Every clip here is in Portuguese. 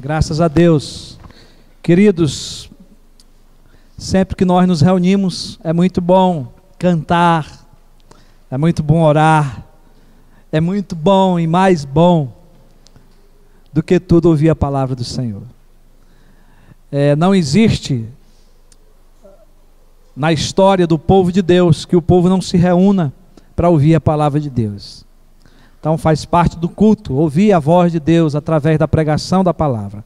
Graças a Deus. Queridos, sempre que nós nos reunimos, é muito bom cantar, é muito bom orar, é muito bom e mais bom do que tudo ouvir a palavra do Senhor. Não existe na história do povo de Deus que o povo não se reúna para ouvir a palavra de Deus. Então faz parte do culto, ouvir a voz de Deus através da pregação da palavra.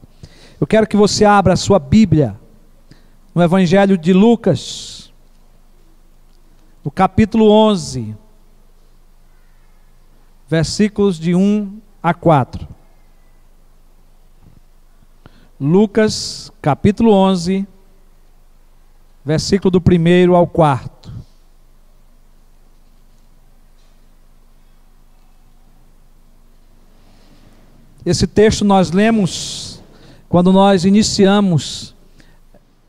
Eu quero que você abra a sua Bíblia no Evangelho de Lucas, no capítulo 11, versículos de 1 a 4. Lucas, capítulo 11, versículo do 1º ao 4º. Esse texto nós lemos quando nós iniciamos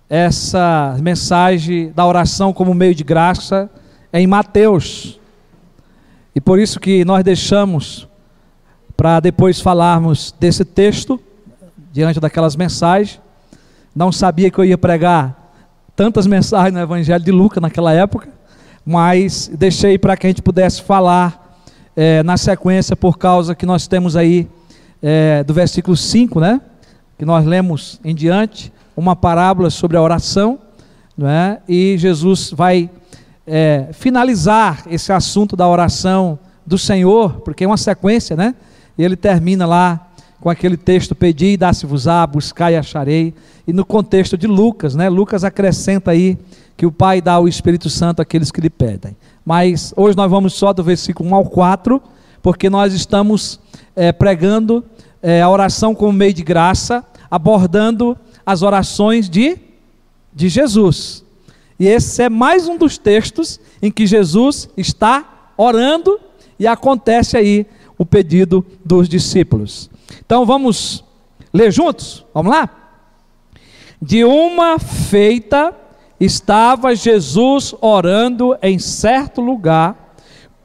essa mensagem da oração como meio de graça em Mateus. E por isso que nós deixamos para depois falarmos desse texto, diante daquelas mensagens. Não sabia que eu ia pregar tantas mensagens no Evangelho de Lucas naquela época, mas deixei para que a gente pudesse falar na sequência, por causa que nós temos aí do versículo 5, né, que nós lemos em diante, uma parábola sobre a oração, não é? E Jesus vai finalizar esse assunto da oração do Senhor, porque é uma sequência, né? E ele termina lá com aquele texto: pedi e dá-se-vos-á, buscai e acharei. E no contexto de Lucas, né? Lucas acrescenta aí que o Pai dá o Espírito Santo àqueles que lhe pedem. Mas hoje nós vamos só do versículo 1 ao 4, porque nós estamos pregando a oração como meio de graça, abordando as orações de Jesus. E esse é mais um dos textos em que Jesus está orando e acontece aí o pedido dos discípulos. Então vamos ler juntos? Vamos lá? De uma feita estava Jesus orando em certo lugar.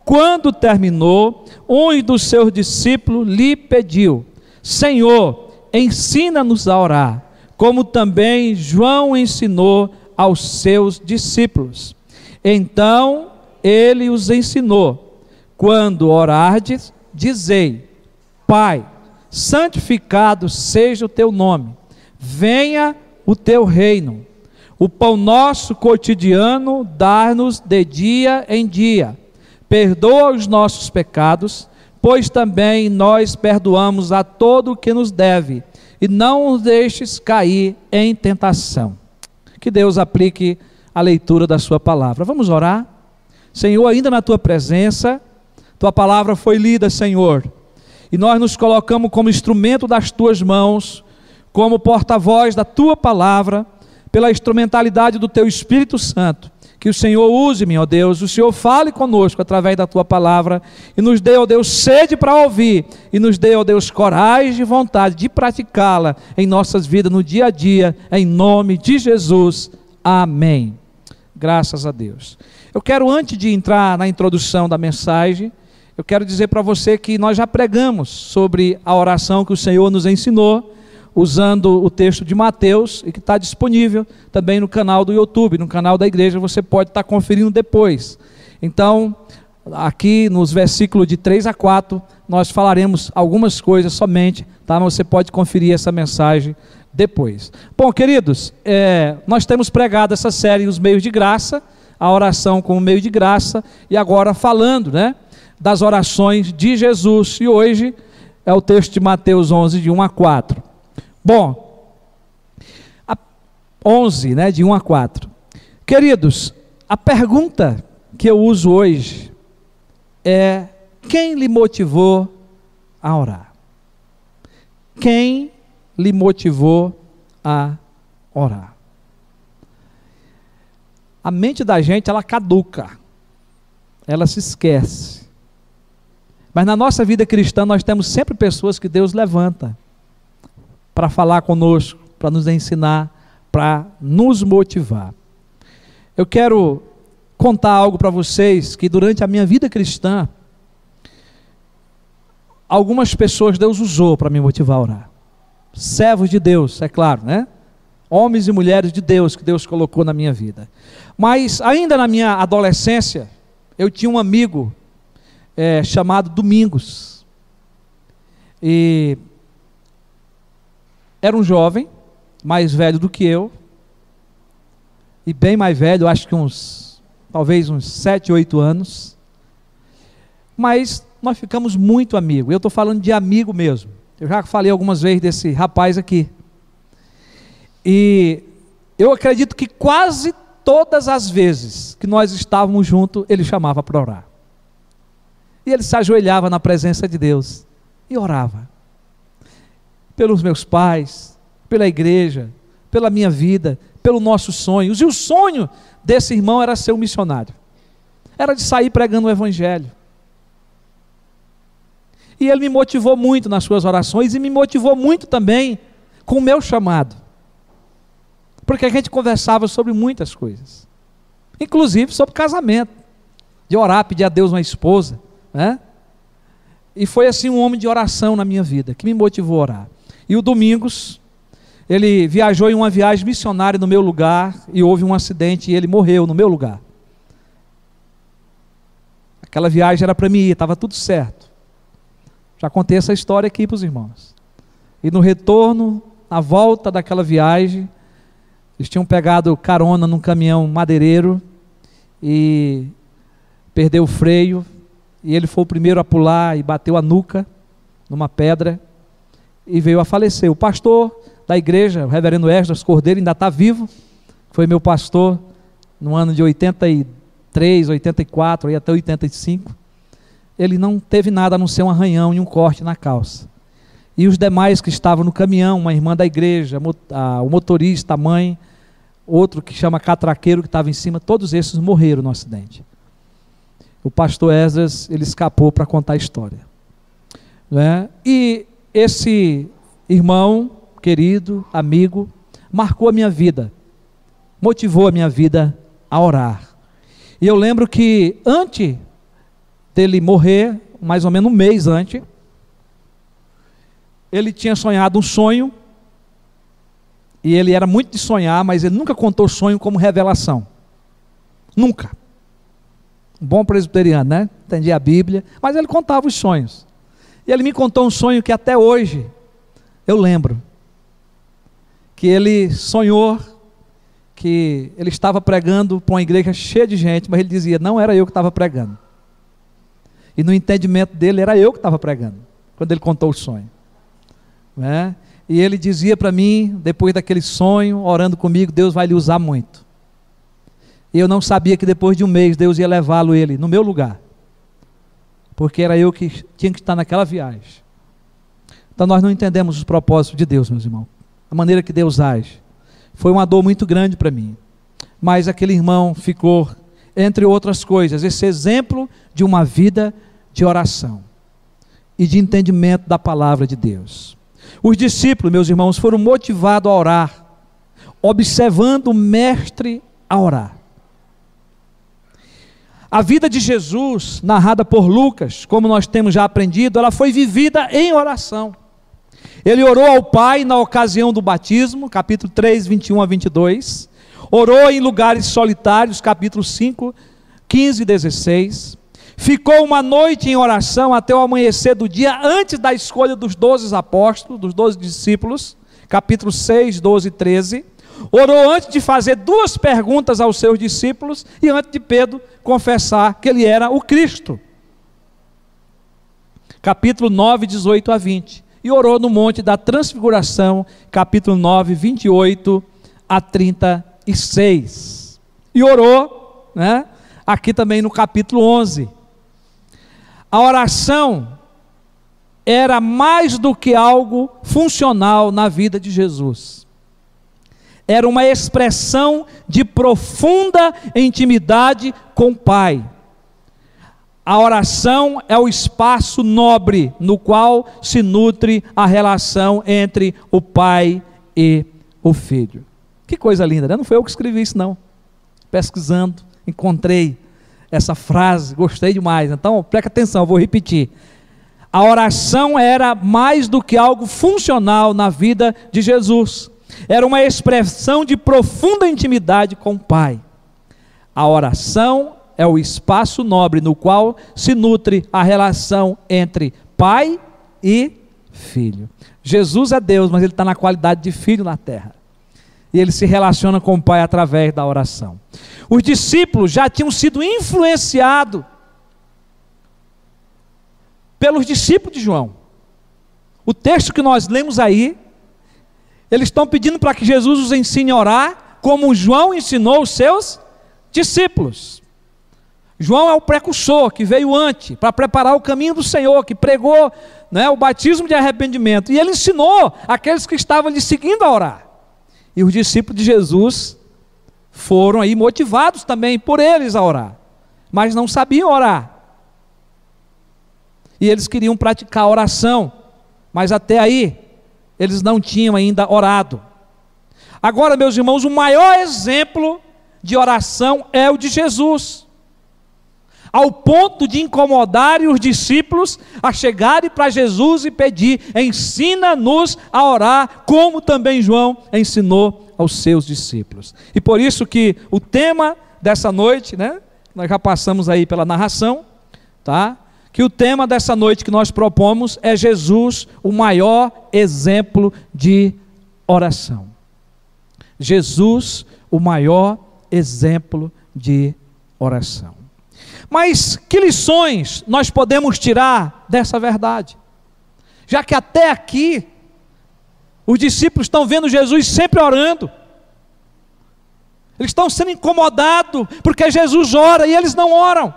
Quando terminou, um dos seus discípulos lhe pediu: Senhor, ensina-nos a orar, como também João ensinou aos seus discípulos. Então ele os ensinou: quando orardes, dizei: Pai, santificado seja o teu nome, venha o teu reino. O pão nosso cotidiano dá-nos de dia em dia. Perdoa os nossos pecados, pois também nós perdoamos a todo o que nos deve, e não nos deixes cair em tentação. Que Deus aplique a leitura da sua palavra. Vamos orar? Senhor, ainda na tua presença, tua palavra foi lida, Senhor, e nós nos colocamos como instrumento das tuas mãos, como porta-voz da tua palavra, pela instrumentalidade do teu Espírito Santo. Que o Senhor use-me, ó Deus, o Senhor fale conosco através da tua palavra, e nos dê, ó Deus, sede para ouvir, e nos dê, ó Deus, coragem e vontade de praticá-la em nossas vidas, no dia a dia, em nome de Jesus, amém. Graças a Deus. Eu quero, antes de entrar na introdução da mensagem, eu quero dizer para você que nós já pregamos sobre a oração que o Senhor nos ensinou, usando o texto de Mateus, e que está disponível também no canal do YouTube, no canal da igreja, você pode estar conferindo depois. Então, aqui nos versículos de 3 a 4, nós falaremos algumas coisas somente, tá? Mas você pode conferir essa mensagem depois. Bom, queridos, nós temos pregado essa série, os meios de graça, a oração como meio de graça, e agora falando, né, das orações de Jesus, e hoje é o texto de Mateus 11, de 1 a 4. Bom, 11, né, de 1 a 4. Queridos, a pergunta que eu uso hoje é: quem lhe motivou a orar? Quem lhe motivou a orar? A mente da gente, ela caduca, ela se esquece. Mas na nossa vida cristã nós temos sempre pessoas que Deus levanta para falar conosco, para nos ensinar, para nos motivar. Eu quero contar algo para vocês, que durante a minha vida cristã, algumas pessoas Deus usou para me motivar a orar. servos de Deus, é claro, né? Homens e mulheres de Deus que Deus colocou na minha vida. Mas ainda na minha adolescência, eu tinha um amigo chamado Domingos. E era um jovem, mais velho do que eu, e bem mais velho, acho que talvez uns 7, 8 anos. Mas nós ficamos muito amigos. Eu estou falando de amigo mesmo. Eu já falei algumas vezes desse rapaz aqui. E eu acredito que quase todas as vezes que nós estávamos juntos, ele chamava para orar. E ele se ajoelhava na presença de Deus e orava. Pelos meus pais, pela igreja, pela minha vida, pelos nossos sonhos. E o sonho desse irmão era ser um missionário. Era de sair pregando o evangelho. E ele me motivou muito nas suas orações e me motivou muito também com o meu chamado. Porque a gente conversava sobre muitas coisas. Inclusive sobre casamento. De orar, pedir a Deus uma esposa, né? E foi assim um homem de oração na minha vida, que me motivou a orar. E o Domingos, ele viajou em uma viagem missionária no meu lugar, e houve um acidente e ele morreu no meu lugar. Aquela viagem era para mim ir, estava tudo certo. Já contei essa história aqui para os irmãos. E no retorno, na volta daquela viagem, eles tinham pegado carona num caminhão madeireiro e perdeu o freio, e ele foi o primeiro a pular e bateu a nuca numa pedra e veio a falecer. O pastor da igreja, o reverendo Esdras Cordeiro, ainda está vivo, foi meu pastor no ano de 83, 84, aí até 85. Ele não teve nada a não ser um arranhão e um corte na calça. E os demais que estavam no caminhão, uma irmã da igreja, o motorista, a mãe, outro que chama catraqueiro que estava em cima, todos esses morreram no acidente. O pastor Esdras, ele escapou para contar a história, né? E esse irmão querido, amigo, marcou a minha vida, motivou a minha vida a orar. E eu lembro que antes dele morrer, mais ou menos um mês antes, ele tinha sonhado um sonho, e ele era muito de sonhar, mas ele nunca contou sonho como revelação, nunca. Um bom presbiteriano, né? Entendia a Bíblia, mas ele contava os sonhos. E ele me contou um sonho que até hoje eu lembro, que ele sonhou que ele estava pregando para uma igreja cheia de gente, mas ele dizia, não era eu que estava pregando. E no entendimento dele era eu que estava pregando, quando ele contou o sonho, né? E ele dizia para mim, depois daquele sonho, orando comigo, Deus vai lhe usar muito. E eu não sabia que depois de um mês Deus ia levá-lo ele no meu lugar, porque era eu que tinha que estar naquela viagem. Então nós não entendemos os propósitos de Deus, meus irmãos, a maneira que Deus age. Foi uma dor muito grande para mim, mas aquele irmão ficou, entre outras coisas, esse exemplo de uma vida de oração e de entendimento da palavra de Deus. Os discípulos, meus irmãos, foram motivados a orar, observando o mestre a orar. A vida de Jesus, narrada por Lucas, como nós temos já aprendido, ela foi vivida em oração. Ele orou ao Pai na ocasião do batismo, capítulo 3, 21 a 22. Orou em lugares solitários, capítulo 5, 15 e 16. Ficou uma noite em oração até o amanhecer do dia, antes da escolha dos 12 apóstolos, dos 12 discípulos, capítulo 6, 12 e 13. Orou antes de fazer 2 perguntas aos seus discípulos e antes de Pedro confessar que ele era o Cristo. Capítulo 9, 18 a 20. E orou no Monte da Transfiguração, capítulo 9, 28 a 36. E orou, né, aqui também no capítulo 11. A oração era mais do que algo funcional na vida de Jesus. Era uma expressão de profunda intimidade com o Pai. A oração é o espaço nobre no qual se nutre a relação entre o Pai e o Filho. Que coisa linda, né? Não foi eu que escrevi isso não. Pesquisando, encontrei essa frase, gostei demais. Então, preste atenção, eu vou repetir. A oração era mais do que algo funcional na vida de Jesus. Era uma expressão de profunda intimidade com o Pai. A oração é o espaço nobre no qual se nutre a relação entre Pai e Filho. Jesus é Deus, mas Ele está na qualidade de Filho na terra. E Ele se relaciona com o Pai através da oração. Os discípulos já tinham sido influenciados pelos discípulos de João. O texto que nós lemos aí, eles estão pedindo para que Jesus os ensine a orar, como João ensinou os seus discípulos. João é o precursor que veio antes, para preparar o caminho do Senhor, que pregou, né, o batismo de arrependimento. E ele ensinou aqueles que estavam lhe seguindo a orar. E os discípulos de Jesus foram aí motivados também por eles a orar, mas não sabiam orar. E eles queriam praticar a oração, mas até aí eles não tinham ainda orado. Agora, meus irmãos, o maior exemplo de oração é o de Jesus, ao ponto de incomodar os discípulos a chegarem para Jesus e pedir: ensina-nos a orar, como também João ensinou aos seus discípulos. E por isso que o tema dessa noite, né, nós já passamos aí pela narração, tá? Que o tema dessa noite que nós propomos é Jesus, o maior exemplo de oração. Jesus, o maior exemplo de oração. Mas que lições nós podemos tirar dessa verdade? Já que até aqui, os discípulos estão vendo Jesus sempre orando. Eles estão sendo incomodados, porque Jesus ora e eles não oram.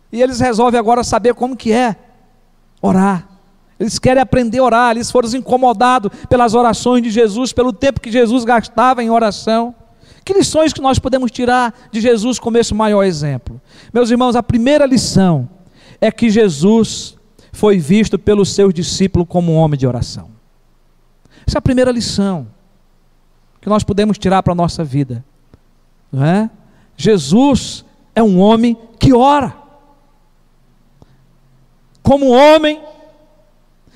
E eles resolvem agora saber como que é orar. Eles querem aprender a orar. Eles foram incomodados pelas orações de Jesus, pelo tempo que Jesus gastava em oração. Que lições que nós podemos tirar de Jesus como esse maior exemplo? Meus irmãos, a primeira lição é que Jesus foi visto pelos seus discípulos como um homem de oração. Essa é a primeira lição que nós podemos tirar para a nossa vida, não é? Jesus é um homem que ora. Como homem,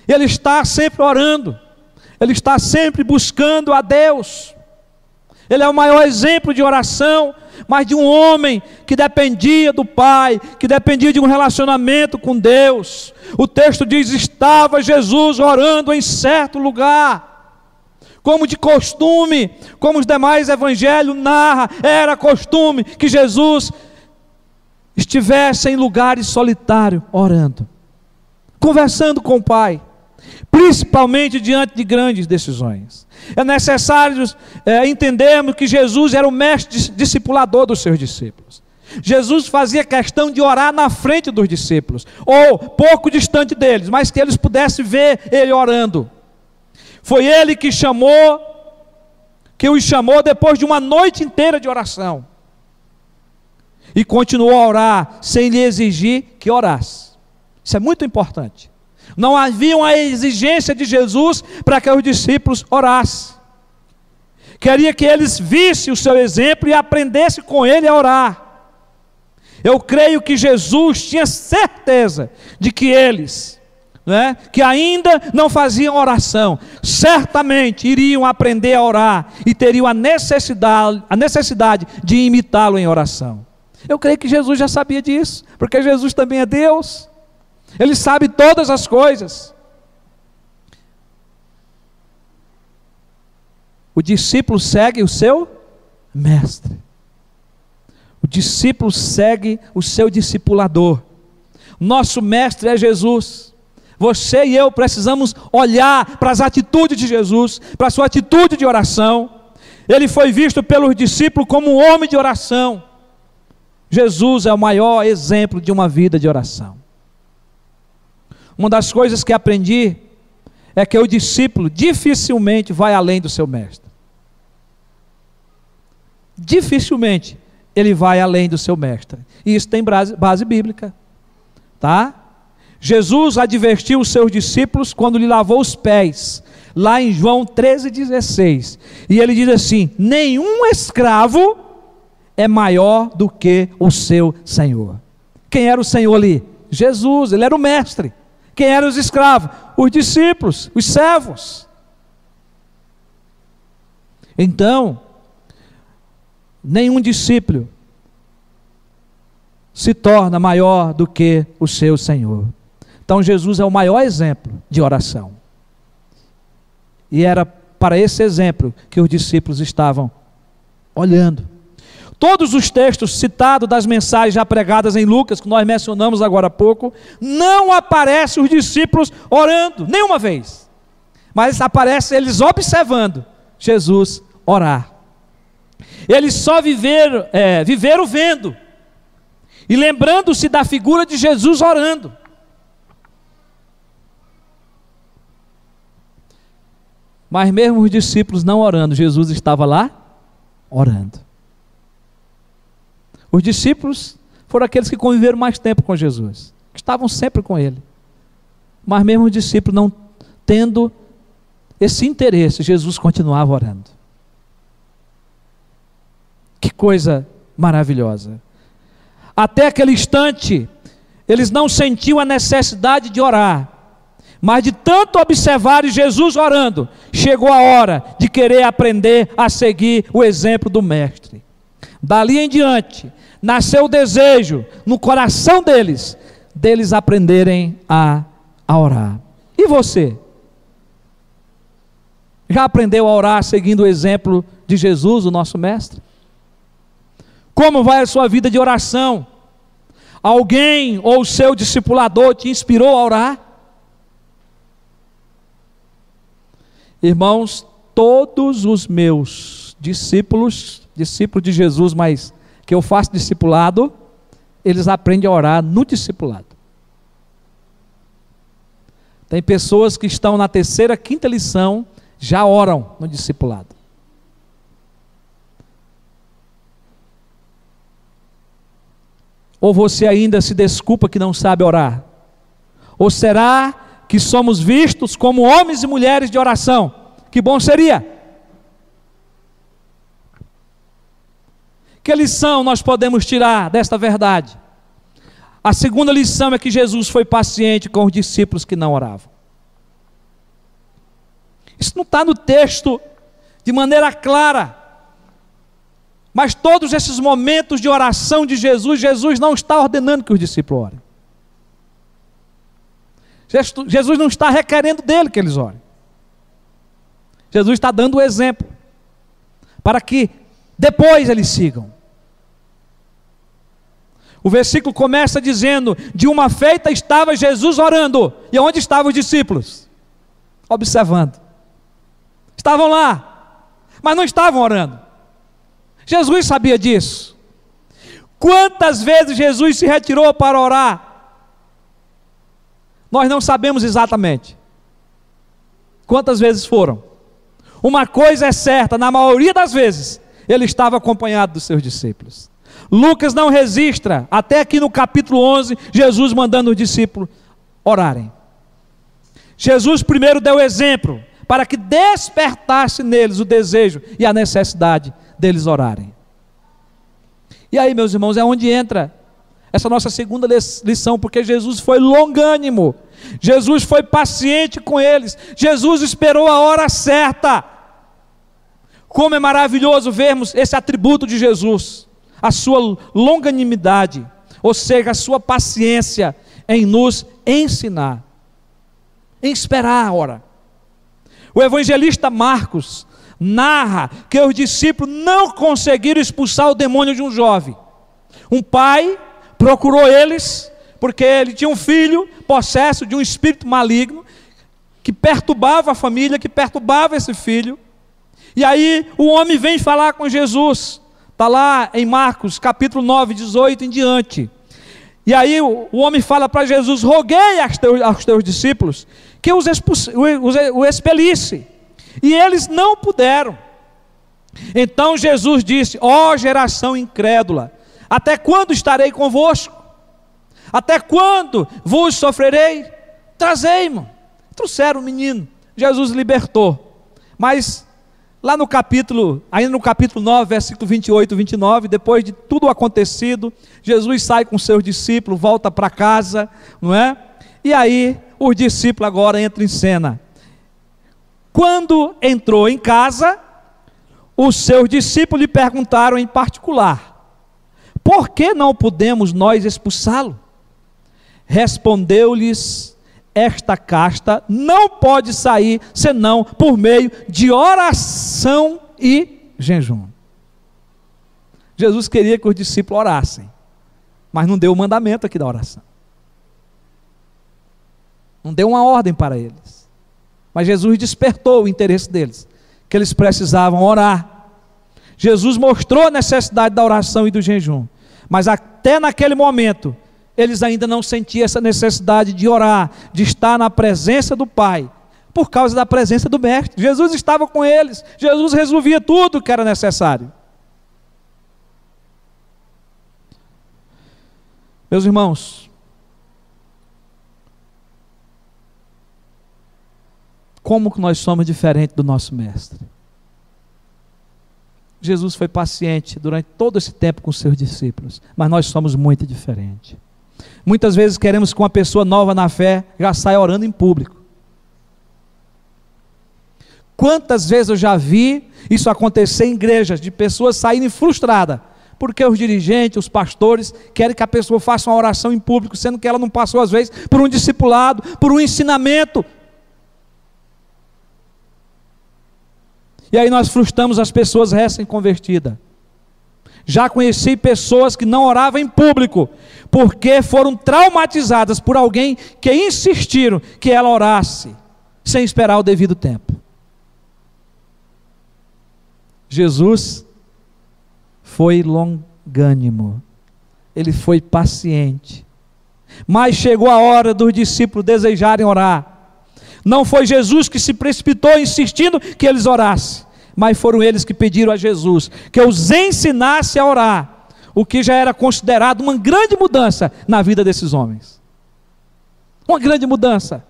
ele está sempre orando, ele está sempre buscando a Deus. Ele é o maior exemplo de oração, mas de um homem que dependia do Pai, que dependia de um relacionamento com Deus. O texto diz: estava Jesus orando em certo lugar, como de costume, como os demais evangelhos narram, era costume que Jesus estivesse em lugares solitários orando, conversando com o Pai, principalmente diante de grandes decisões. É necessário entendermos que Jesus era o mestre discipulador dos seus discípulos. Jesus fazia questão de orar na frente dos discípulos, ou pouco distante deles, mas que eles pudessem ver ele orando. Foi ele que os chamou depois de uma noite inteira de oração, e continuou a orar sem lhe exigir que orasse. Isso é muito importante. Não havia uma exigência de Jesus para que os discípulos orassem. Queria que eles vissem o seu exemplo e aprendessem com ele a orar. Eu creio que Jesus tinha certeza de que eles, né, que ainda não faziam oração, certamente iriam aprender a orar e teriam a necessidade de imitá-lo em oração. Eu creio que Jesus já sabia disso, porque Jesus também é Deus. Ele sabe todas as coisas. O discípulo segue o seu mestre. O discípulo segue o seu discipulador. Nosso mestre é Jesus. Você e eu precisamos olhar para as atitudes de Jesus, para a sua atitude de oração. Ele foi visto pelos discípulos como um homem de oração. Jesus é o maior exemplo de uma vida de oração. Uma das coisas que aprendi é que o discípulo dificilmente vai além do seu mestre. Dificilmente ele vai além do seu mestre. E isso tem base bíblica, tá? Jesus advertiu os seus discípulos quando lhe lavou os pés, lá em João 13,16. E ele diz assim: nenhum escravo é maior do que o seu Senhor. Quem era o Senhor ali? Jesus, ele era o mestre. Quem eram os escravos? Os discípulos, os servos. Então, nenhum discípulo se torna maior do que o seu Senhor. Então Jesus é o maior exemplo de oração. E era para esse exemplo que os discípulos estavam olhando. Todos os textos citados das mensagens já pregadas em Lucas, que nós mencionamos agora há pouco, não aparecem os discípulos orando, nenhuma vez. Mas aparece eles observando Jesus orar. Eles só viveram vendo. E lembrando-se da figura de Jesus orando. Mas mesmo os discípulos não orando, Jesus estava lá orando. Os discípulos foram aqueles que conviveram mais tempo com Jesus, que estavam sempre com Ele. Mas mesmo os discípulos não tendo esse interesse, Jesus continuava orando. Que coisa maravilhosa. Até aquele instante, eles não sentiam a necessidade de orar. Mas de tanto observarem Jesus orando, chegou a hora de querer aprender a seguir o exemplo do Mestre. Dali em diante, nasceu o desejo no coração deles aprenderem a orar. E você? Já aprendeu a orar seguindo o exemplo de Jesus, o nosso Mestre? Como vai a sua vida de oração? Alguém ou o seu discipulador te inspirou a orar? Irmãos, todos os meus discípulos de Jesus, mas que eu faço discipulado, eles aprendem a orar no discipulado. Tem pessoas que estão na terceira, quinta lição, já oram no discipulado. Ou você ainda se desculpa que não sabe orar? Ou será que somos vistos como homens e mulheres de oração? Que bom seria! Que lição nós podemos tirar desta verdade? A segunda lição é que Jesus foi paciente com os discípulos que não oravam. Isso não está no texto de maneira clara, mas todos esses momentos de oração de Jesus, Jesus não está ordenando que os discípulos orem. Jesus não está requerendo dele que eles orem. Jesus está dando o exemplo, para que depois eles sigam. O versículo começa dizendo: de uma feita estava Jesus orando. E onde estavam os discípulos? Observando. Estavam lá, mas não estavam orando. Jesus sabia disso. Quantas vezes Jesus se retirou para orar? Nós não sabemos exatamente quantas vezes foram. Uma coisa é certa, na maioria das vezes, ele estava acompanhado dos seus discípulos. Lucas não registra, até aqui no capítulo 11, Jesus mandando os discípulos orarem. Jesus primeiro deu exemplo, para que despertasse neles o desejo e a necessidade deles orarem. E aí, meus irmãos, é onde entra essa nossa segunda lição, porque Jesus foi longânimo, Jesus foi paciente com eles, Jesus esperou a hora certa. Como é maravilhoso vermos esse atributo de Jesus, a sua longanimidade, ou seja, a sua paciência em nos ensinar, em esperar a hora. O evangelista Marcos narra que os discípulos não conseguiram expulsar o demônio de um jovem. Um pai procurou eles, porque ele tinha um filho possesso de um espírito maligno, que perturbava a família, que perturbava esse filho. E aí o homem vem falar com Jesus, está lá em Marcos capítulo 9, 18 em diante. E aí o homem fala para Jesus: roguei aos teus discípulos que o expelisse, e eles não puderam. Então Jesus disse: ó geração incrédula, até quando estarei convosco? Até quando vos sofrerei? Trazei-mo. Trouxeram o menino, Jesus libertou, mas lá no capítulo, ainda no capítulo 9, versículo 28 e 29, depois de tudo acontecido, Jesus sai com seus discípulos, volta para casa, não é? E aí, os discípulos agora entram em cena. Quando entrou em casa, os seus discípulos lhe perguntaram em particular: por que não podemos nós expulsá-lo? Respondeu-lhes: esta casta não pode sair senão por meio de oração e jejum. Jesus queria que os discípulos orassem, mas não deu o mandamento aqui da oração. Não deu uma ordem para eles. Mas Jesus despertou o interesse deles, que eles precisavam orar. Jesus mostrou a necessidade da oração e do jejum, mas até naquele momento, eles ainda não sentiam essa necessidade de orar, de estar na presença do Pai, por causa da presença do Mestre. Jesus estava com eles, Jesus resolvia tudo o que era necessário. Meus irmãos, como que nós somos diferentes do nosso Mestre? Jesus foi paciente durante todo esse tempo com seus discípulos, mas nós somos muito diferentes. Muitas vezes queremos que uma pessoa nova na fé já saia orando em público. Quantas vezes eu já vi isso acontecer em igrejas, de pessoas saírem frustradas, porque os dirigentes, os pastores, querem que a pessoa faça uma oração em público, sendo que ela não passou às vezes por um discipulado, por um ensinamento. E aí nós frustramos as pessoas recém-convertidas. Já conheci pessoas que não oravam em público, porque foram traumatizadas por alguém que insistiram que ela orasse, sem esperar o devido tempo. Jesus foi longânimo, ele foi paciente, mas chegou a hora dos discípulos desejarem orar. Não foi Jesus que se precipitou insistindo que eles orassem, mas foram eles que pediram a Jesus que os ensinasse a orar, o que já era considerado uma grande mudança na vida desses homens. Uma grande mudança,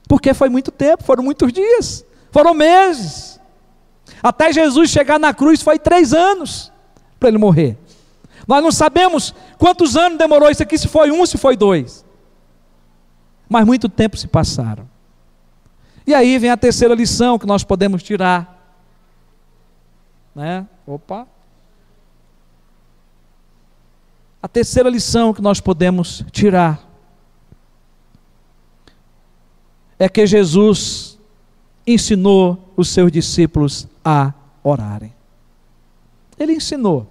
porque foi muito tempo, foram muitos dias, foram meses, até Jesus chegar na cruz foi 3 anos para ele morrer. Nós não sabemos quantos anos demorou isso aqui, se foi 1, se foi 2, mas muito tempo se passaram. E aí vem a terceira lição que nós podemos tirar, né? A terceira lição que nós podemos tirar é que Jesus ensinou os seus discípulos a orarem. Ele ensinou.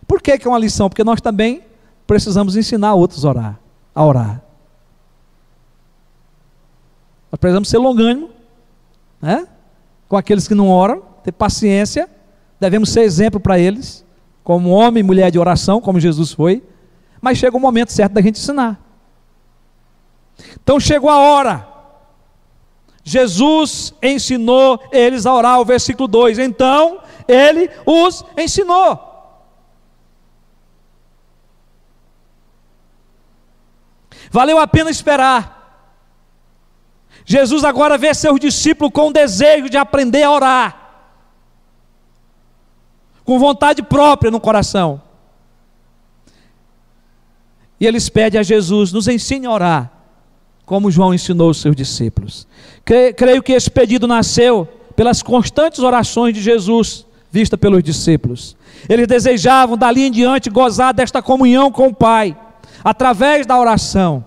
Por que é uma lição? Porque nós também precisamos ensinar outros a orar. Nós precisamos ser longânimos, né? Com aqueles que não oram, ter paciência, devemos ser exemplo para eles, como homem e mulher de oração, como Jesus foi, mas chega o momento certo da gente ensinar. Então chegou a hora, Jesus ensinou eles a orar, o versículo 2, então ele os ensinou. Valeu a pena esperar. Jesus agora vê seus discípulos com o desejo de aprender a orar, com vontade própria no coração, e eles pedem a Jesus: nos ensine a orar, como João ensinou os seus discípulos. Creio que esse pedido nasceu pelas constantes orações de Jesus, vista pelos discípulos. Eles desejavam dali em diante gozar desta comunhão com o Pai, através da oração.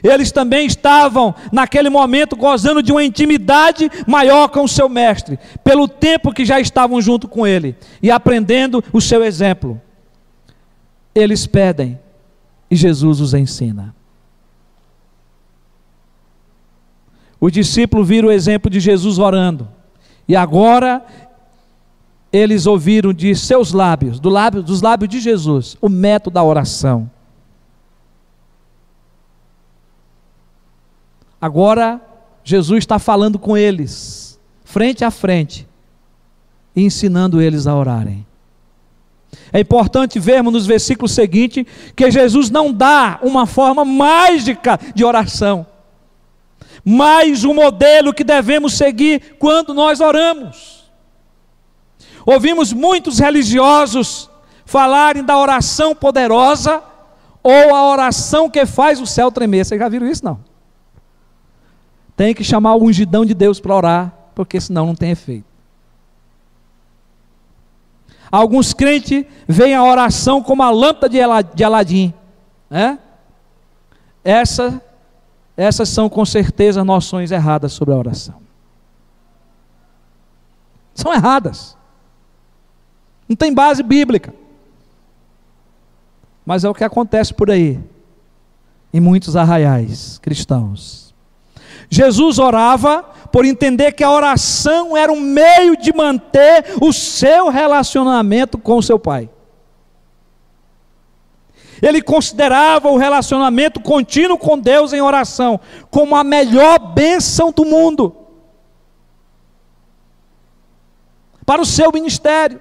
Eles também estavam naquele momento gozando de uma intimidade maior com o seu mestre, pelo tempo que já estavam junto com ele e aprendendo o seu exemplo. Eles pedem e Jesus os ensina. Os discípulos viram o exemplo de Jesus orando, e agora eles ouviram de seus lábios, dos lábios de Jesus, o método da oração. Agora Jesus está falando com eles, frente a frente, e ensinando eles a orarem. É importante vermos nos versículos seguintes que Jesus não dá uma forma mágica de oração, mais um modelo que devemos seguir quando nós oramos. Ouvimos muitos religiosos falarem da oração poderosa ou a oração que faz o céu tremer. Vocês já viram isso? Não. Tem que chamar o ungidão de Deus para orar, porque senão não tem efeito. Alguns crentes veem a oração como a lâmpada de Aladim, né? Essas são com certeza noções erradas sobre a oração. São erradas. Não tem base bíblica. Mas é o que acontece por aí, em muitos arraiais cristãos. Jesus orava por entender que a oração era um meio de manter o seu relacionamento com o seu Pai. Ele considerava o relacionamento contínuo com Deus em oração como a melhor bênção do mundo para o seu ministério.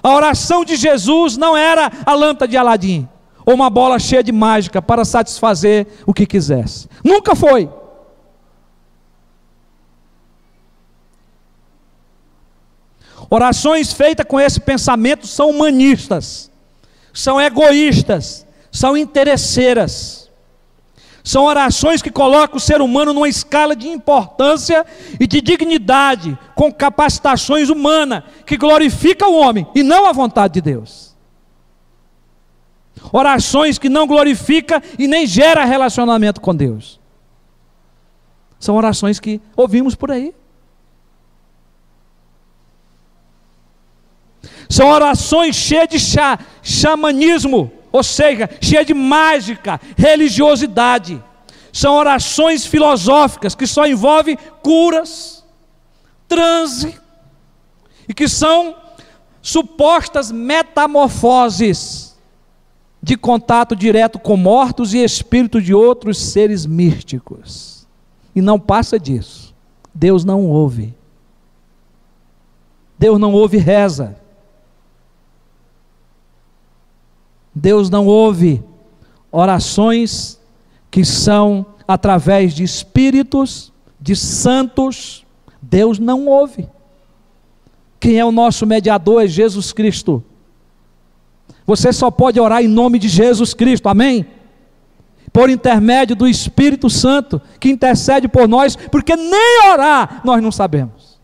A oração de Jesus não era a lâmpada de Aladim ou uma bola cheia de mágica para satisfazer o que quisesse. Nunca foi. Orações feitas com esse pensamento são humanistas, são egoístas, são interesseiras. São orações que colocam o ser humano numa escala de importância e de dignidade, com capacitações humanas, que glorifica o homem e não a vontade de Deus. Orações que não glorificam e nem geram relacionamento com Deus. São orações que ouvimos por aí. São orações cheias de xamanismo, ou seja, cheias de mágica, religiosidade. São orações filosóficas que só envolvem curas, transe, e que são supostas metamorfoses de contato direto com mortos e espíritos de outros seres místicos. E não passa disso. Deus não ouve. Deus não ouve reza. Deus não ouve orações que são através de espíritos, de santos. Deus não ouve. Quem é o nosso mediador é Jesus Cristo. Você só pode orar em nome de Jesus Cristo, amém? Por intermédio do Espírito Santo, que intercede por nós, porque nem orar nós não sabemos.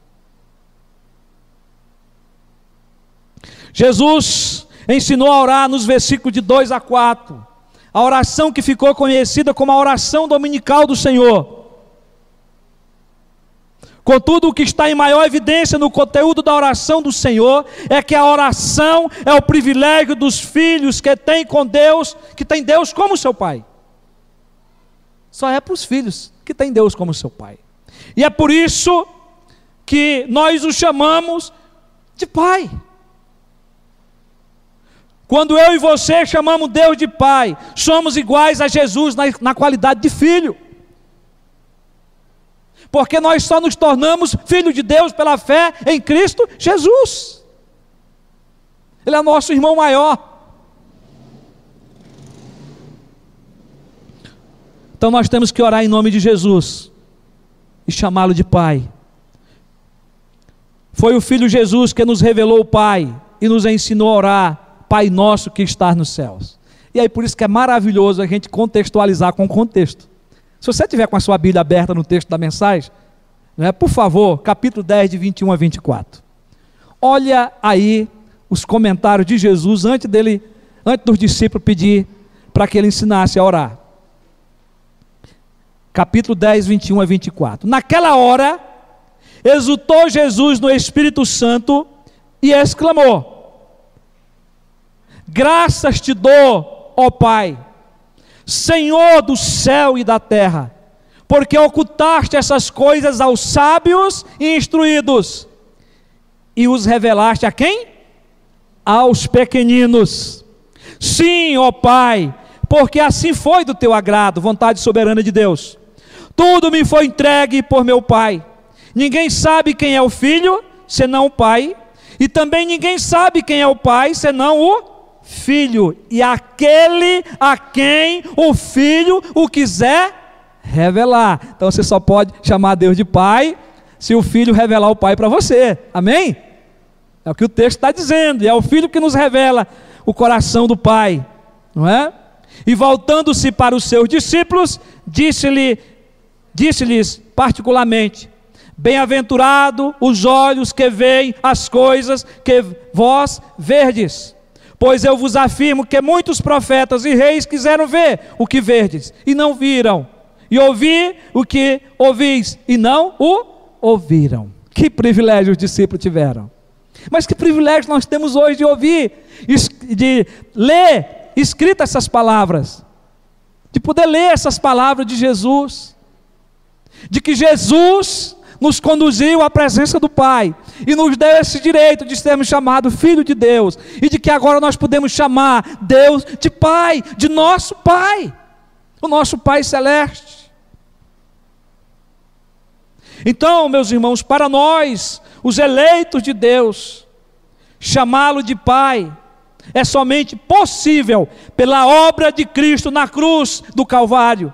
Jesus ensinou a orar nos versículos de 2 a 4, a oração que ficou conhecida como a oração dominical do Senhor. Contudo, o que está em maior evidência no conteúdo da oração do Senhor é que a oração é o privilégio dos filhos que têm com Deus, que tem Deus como seu Pai. Só é para os filhos que têm Deus como seu Pai. E é por isso que nós o chamamos de Pai. Quando eu e você chamamos Deus de Pai, somos iguais a Jesus na qualidade de filho. Porque nós só nos tornamos filhos de Deus pela fé em Cristo Jesus. Ele é nosso irmão maior. Então nós temos que orar em nome de Jesus e chamá-lo de Pai. Foi o Filho Jesus que nos revelou o Pai e nos ensinou a orar: Pai nosso que estás nos céus. E aí por isso que é maravilhoso a gente contextualizar com o contexto. Se você tiver com a sua Bíblia aberta no texto da mensagem, né, por favor, capítulo 10, de 21 a 24. Olha aí os comentários de Jesus antes dos discípulos pedir para que ele ensinasse a orar. Capítulo 10, 21 a 24. Naquela hora, exultou Jesus no Espírito Santo e exclamou: graças te dou, ó Pai, Senhor do céu e da terra, porque ocultaste essas coisas aos sábios e instruídos, e os revelaste a quem? Aos pequeninos. Sim, ó Pai, porque assim foi do teu agrado, vontade soberana de Deus. Tudo me foi entregue por meu Pai. Ninguém sabe quem é o Filho, senão o Pai, e também ninguém sabe quem é o Pai, senão o Filho, e aquele a quem o Filho o quiser revelar. Então você só pode chamar Deus de Pai se o Filho revelar o Pai para você. Amém? É o que o texto está dizendo. E é o Filho que nos revela o coração do Pai, não é? E voltando-se para os seus discípulos, disse-lhes particularmente: bem-aventurado os olhos que veem as coisas que vós verdes, pois eu vos afirmo que muitos profetas e reis quiseram ver o que verdes e não viram, e ouvir o que ouvis e não o ouviram. Que privilégio os discípulos tiveram! Mas que privilégio nós temos hoje de ouvir, de ler escritas essas palavras, de poder ler essas palavras de Jesus, de que Jesus nos conduziu à presença do Pai e nos deu esse direito de sermos chamados filho de Deus, e de que agora nós podemos chamar Deus de Pai, de nosso Pai, o nosso Pai celeste. Então, meus irmãos, para nós, os eleitos de Deus, chamá-lo de Pai é somente possível pela obra de Cristo na cruz do Calvário,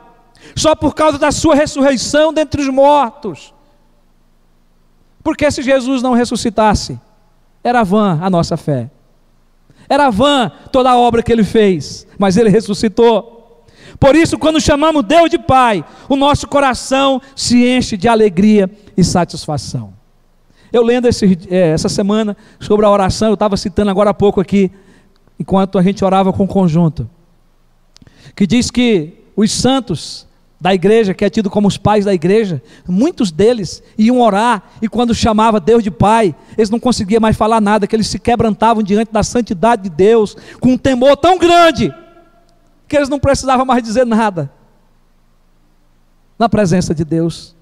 só por causa da sua ressurreição dentre os mortos. Porque se Jesus não ressuscitasse, era vã a nossa fé, era vã toda a obra que Ele fez, mas Ele ressuscitou. Por isso, quando chamamos Deus de Pai, o nosso coração se enche de alegria e satisfação. Eu lendo essa semana sobre a oração, eu estava citando agora há pouco aqui, enquanto a gente orava com o conjunto, que diz que os santos da igreja, que é tido como os pais da igreja, muitos deles iam orar, e quando chamava Deus de Pai, eles não conseguiam mais falar nada, que eles se quebrantavam diante da santidade de Deus, com um temor tão grande, que eles não precisavam mais dizer nada, na presença de Deus.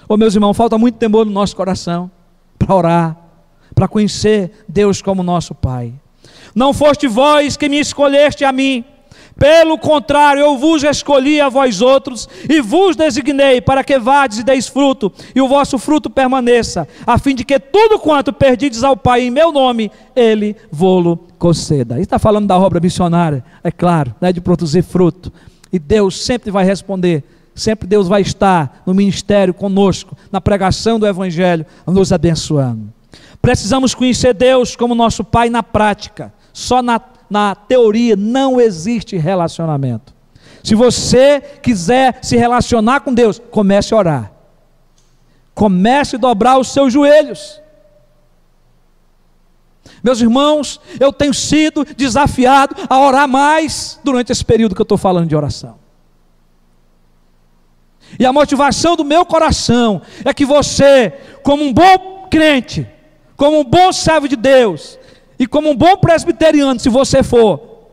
Ô meus irmãos, falta muito temor no nosso coração, para orar, para conhecer Deus como nosso Pai. Não foste vós que me escolheste a mim, pelo contrário, eu vos escolhi a vós outros, e vos designei para que vades e deis fruto, e o vosso fruto permaneça, a fim de que tudo quanto perdides ao Pai em meu nome, Ele vô-lo conceda. Está falando da obra missionária, é claro, né, de produzir fruto, e Deus sempre vai responder, sempre Deus vai estar no ministério conosco, na pregação do Evangelho, nos abençoando. Precisamos conhecer Deus como nosso Pai na prática. Só na teoria não existe relacionamento. Se você quiser se relacionar com Deus, comece a orar, comece a dobrar os seus joelhos. Meus irmãos, eu tenho sido desafiado a orar mais durante esse período que eu estou falando de oração. E a motivação do meu coração é que você, como um bom crente, como um bom servo de Deus, e como um bom presbiteriano, se você for,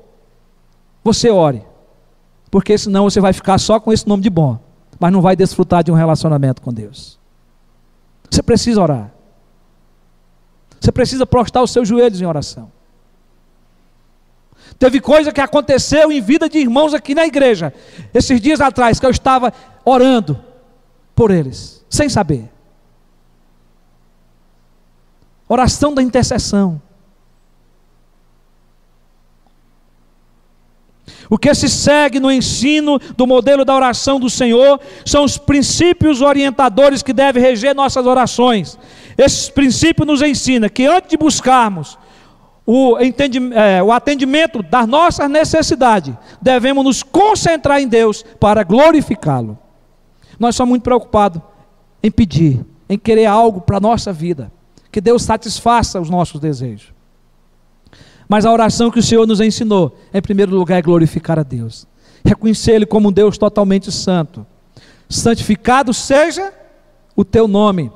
você ore, porque senão você vai ficar só com esse nome de bom, mas não vai desfrutar de um relacionamento com Deus. Você precisa orar, você precisa prostrar os seus joelhos em oração. Teve coisa que aconteceu em vida de irmãos aqui na igreja, esses dias atrás, que eu estava orando por eles, sem saber. Oração da intercessão. O que se segue no ensino do modelo da oração do Senhor são os princípios orientadores que devem reger nossas orações. Esses princípios nos ensinam que antes de buscarmos o atendimento das nossas necessidades, devemos nos concentrar em Deus para glorificá-lo. Nós somos muito preocupados em pedir, em querer algo para a nossa vida, que Deus satisfaça os nossos desejos. Mas a oração que o Senhor nos ensinou, em primeiro lugar, é glorificar a Deus, reconhecer Ele como um Deus totalmente santo. Santificado seja o teu nome.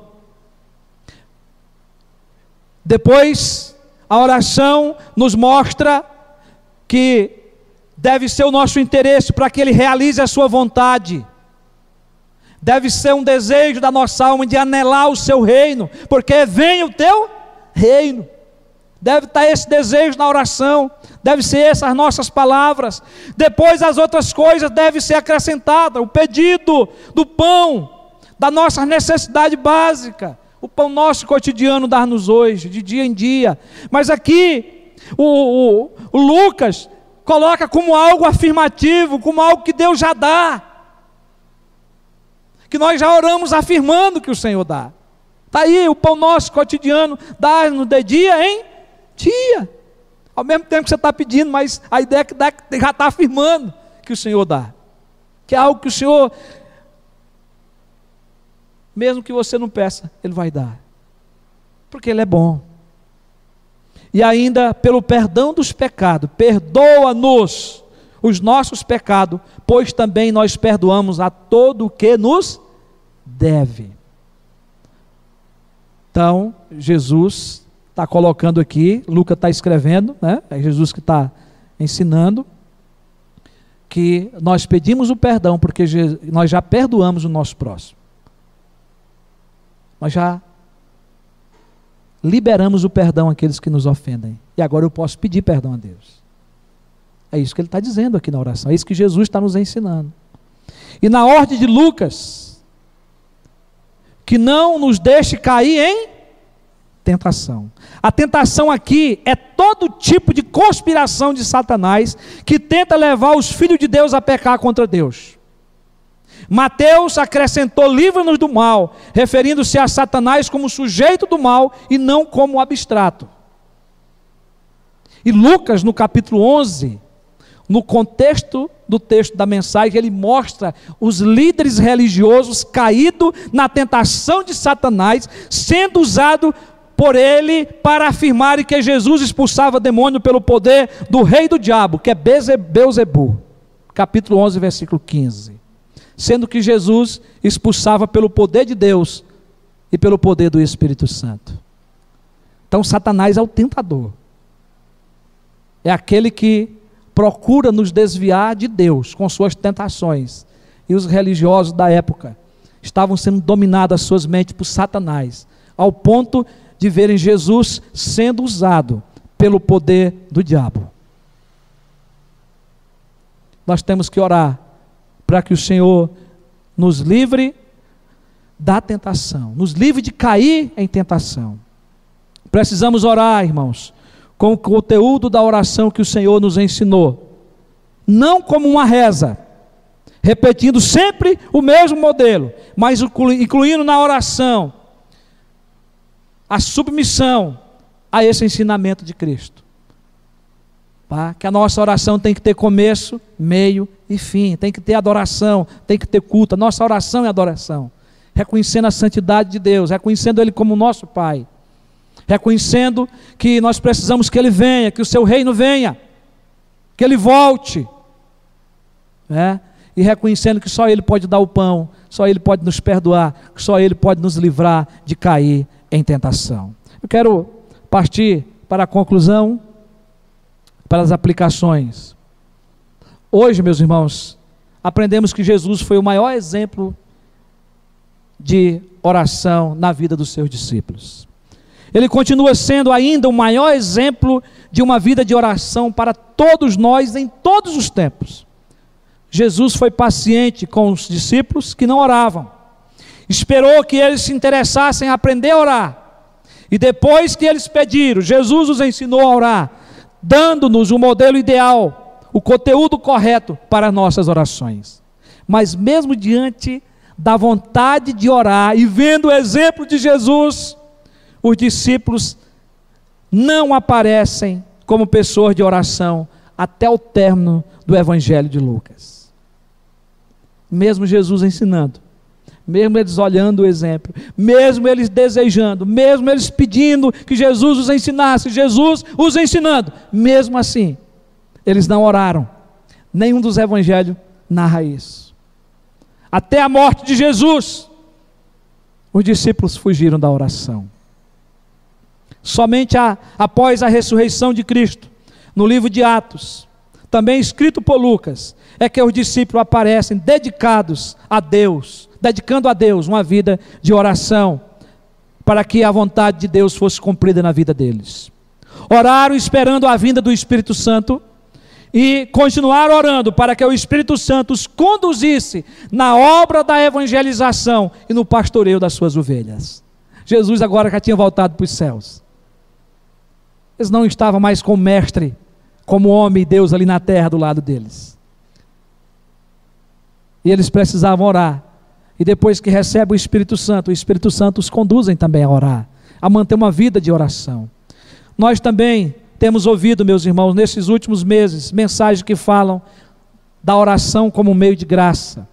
Depois, a oração nos mostra que deve ser o nosso interesse para que Ele realize a sua vontade. Deve ser um desejo da nossa alma de anelar o seu reino, porque venha o teu reino. Deve estar esse desejo na oração, deve ser essas nossas palavras. Depois as outras coisas devem ser acrescentadas, o pedido do pão, da nossa necessidade básica, o pão nosso cotidiano dar-nos hoje, de dia em dia. Mas aqui, o Lucas coloca como algo afirmativo, como algo que Deus já dá, que nós já oramos afirmando que o Senhor dá. Está aí o pão nosso cotidiano, dá-nos de dia em dia. Ao mesmo tempo que você está pedindo, mas a ideia é que já está afirmando que o Senhor dá. Que é algo que o Senhor, mesmo que você não peça, Ele vai dar. Porque Ele é bom. E ainda pelo perdão dos pecados, perdoa-nos os nossos pecados, pois também nós perdoamos a todo o que nos deve. Então, Jesus está colocando aqui, Lucas está escrevendo, né? É Jesus que está ensinando, que nós pedimos o perdão, porque nós já perdoamos o nosso próximo. Nós já liberamos o perdão àqueles que nos ofendem. E agora eu posso pedir perdão a Deus. É isso que ele está dizendo aqui na oração. É isso que Jesus está nos ensinando. E na ordem de Lucas, que não nos deixe cair em tentação. A tentação aqui é todo tipo de conspiração de Satanás que tenta levar os filhos de Deus a pecar contra Deus. Mateus acrescentou: livra-nos do mal, referindo-se a Satanás como sujeito do mal e não como abstrato. E Lucas, no capítulo 11, no contexto do texto da mensagem, ele mostra os líderes religiosos caídos na tentação de Satanás, sendo usado por ele para afirmar que Jesus expulsava demônio pelo poder do rei do diabo, que é Beelzebu, capítulo 11, versículo 15. Sendo que Jesus expulsava pelo poder de Deus e pelo poder do Espírito Santo. Então Satanás é o tentador. É aquele que procura nos desviar de Deus com suas tentações. E os religiosos da época estavam sendo dominados as suas mentes por Satanás, ao ponto de verem Jesus sendo usado pelo poder do diabo. Nós temos que orar para que o Senhor nos livre da tentação, nos livre de cair em tentação. Precisamos orar, irmãos, com o conteúdo da oração que o Senhor nos ensinou, não como uma reza, repetindo sempre o mesmo modelo, mas incluindo na oração a submissão a esse ensinamento de Cristo. Que a nossa oração tem que ter começo, meio e fim, tem que ter adoração, tem que ter culto. A nossa oração é adoração, reconhecendo a santidade de Deus, reconhecendo Ele como nosso Pai, reconhecendo que nós precisamos que Ele venha, que o seu reino venha, que Ele volte, né? E reconhecendo que só Ele pode dar o pão, só Ele pode nos perdoar, que só Ele pode nos livrar de cair em tentação. Eu quero partir para a conclusão, para as aplicações. Hoje, meus irmãos, aprendemos que Jesus foi o maior exemplo de oração na vida dos seus discípulos. Ele continua sendo ainda o maior exemplo de uma vida de oração para todos nós em todos os tempos. Jesus foi paciente com os discípulos que não oravam, esperou que eles se interessassem em aprender a orar, e depois que eles pediram, Jesus os ensinou a orar, dando-nos o modelo ideal, o conteúdo correto para nossas orações. Mas mesmo diante da vontade de orar e vendo o exemplo de Jesus, os discípulos não aparecem como pessoas de oração até o término do Evangelho de Lucas. Mesmo Jesus ensinando, mesmo eles olhando o exemplo, mesmo eles desejando, mesmo eles pedindo que Jesus os ensinasse, Jesus os ensinando, mesmo assim, eles não oraram. Nenhum dos evangelhos narra isso. Até a morte de Jesus, os discípulos fugiram da oração. Somente após a ressurreição de Cristo, no livro de Atos, também escrito por Lucas, é que os discípulos aparecem dedicados a Deus, dedicando a Deus uma vida de oração, para que a vontade de Deus fosse cumprida na vida deles. Oraram esperando a vinda do Espírito Santo, e continuaram orando para que o Espírito Santo os conduzisse na obra da evangelização e no pastoreio das suas ovelhas. Jesus agora já tinha voltado para os céus. Eles não estavam mais com o mestre como homem e Deus ali na terra do lado deles. E eles precisavam orar. E depois que recebem o Espírito Santo os conduzem também a orar, a manter uma vida de oração. Nós também temos ouvido, meus irmãos, nesses últimos meses, mensagens que falam da oração como meio de graça,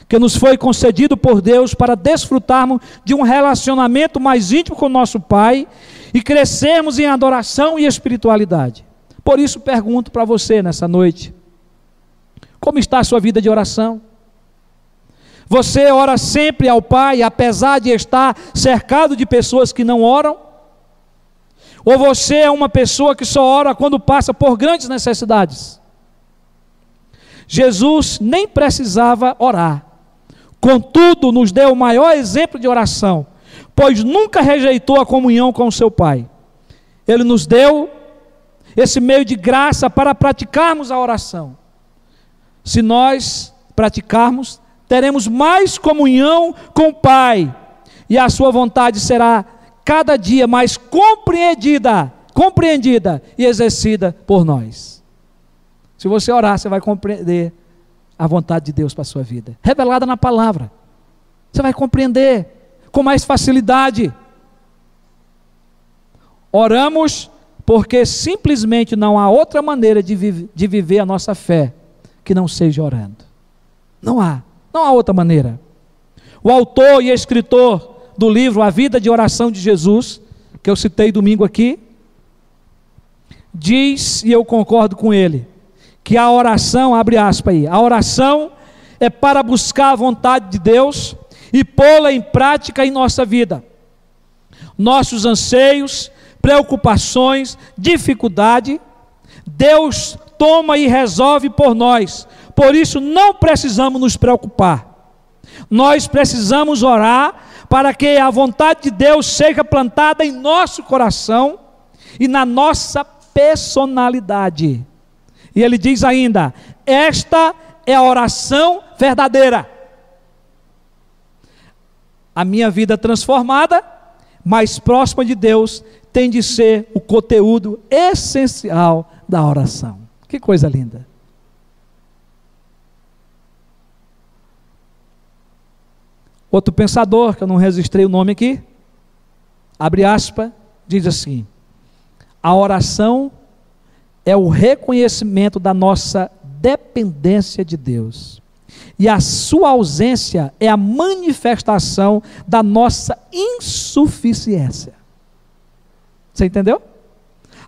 que nos foi concedido por Deus para desfrutarmos de um relacionamento mais íntimo com o nosso Pai e crescermos em adoração e espiritualidade. Por isso pergunto para você nessa noite, como está a sua vida de oração? Você ora sempre ao Pai, apesar de estar cercado de pessoas que não oram? Ou você é uma pessoa que só ora quando passa por grandes necessidades? Jesus nem precisava orar, contudo nos deu o maior exemplo de oração, pois nunca rejeitou a comunhão com o seu Pai. Ele nos deu esse meio de graça para praticarmos a oração. Se nós praticarmos, teremos mais comunhão com o Pai, e a sua vontade será cada dia mais compreendida e exercida por nós. Se você orar, você vai compreender a vontade de Deus para a sua vida, revelada na palavra. Você vai compreender com mais facilidade. Oramos porque simplesmente não há outra maneira de viver a nossa fé que não seja orando. Não há outra maneira. O autor e escritor do livro A Vida de Oração de Jesus, que eu citei domingo aqui, diz, e eu concordo com ele, que a oração, abre aspas aí, a oração é para buscar a vontade de Deus e pô-la em prática em nossa vida. Nossos anseios, preocupações, dificuldade, Deus toma e resolve por nós. Por isso não precisamos nos preocupar. Nós precisamos orar para que a vontade de Deus seja plantada em nosso coração e na nossa personalidade. E ele diz ainda, esta é a oração verdadeira. A minha vida transformada, mais próxima de Deus, tem de ser o conteúdo essencial da oração. Que coisa linda. Outro pensador, que eu não registrei o nome aqui, abre aspas, diz assim, a oração é o reconhecimento da nossa dependência de Deus, e a sua ausência é a manifestação da nossa insuficiência. Você entendeu?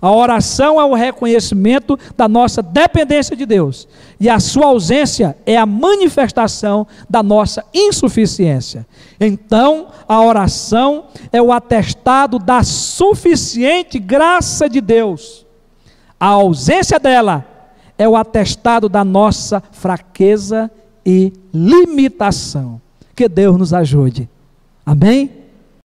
A oração é o reconhecimento da nossa dependência de Deus, e a sua ausência é a manifestação da nossa insuficiência. Então, a oração é o atestado da suficiente graça de Deus. A ausência dela é o atestado da nossa fraqueza e limitação. Que Deus nos ajude. Amém?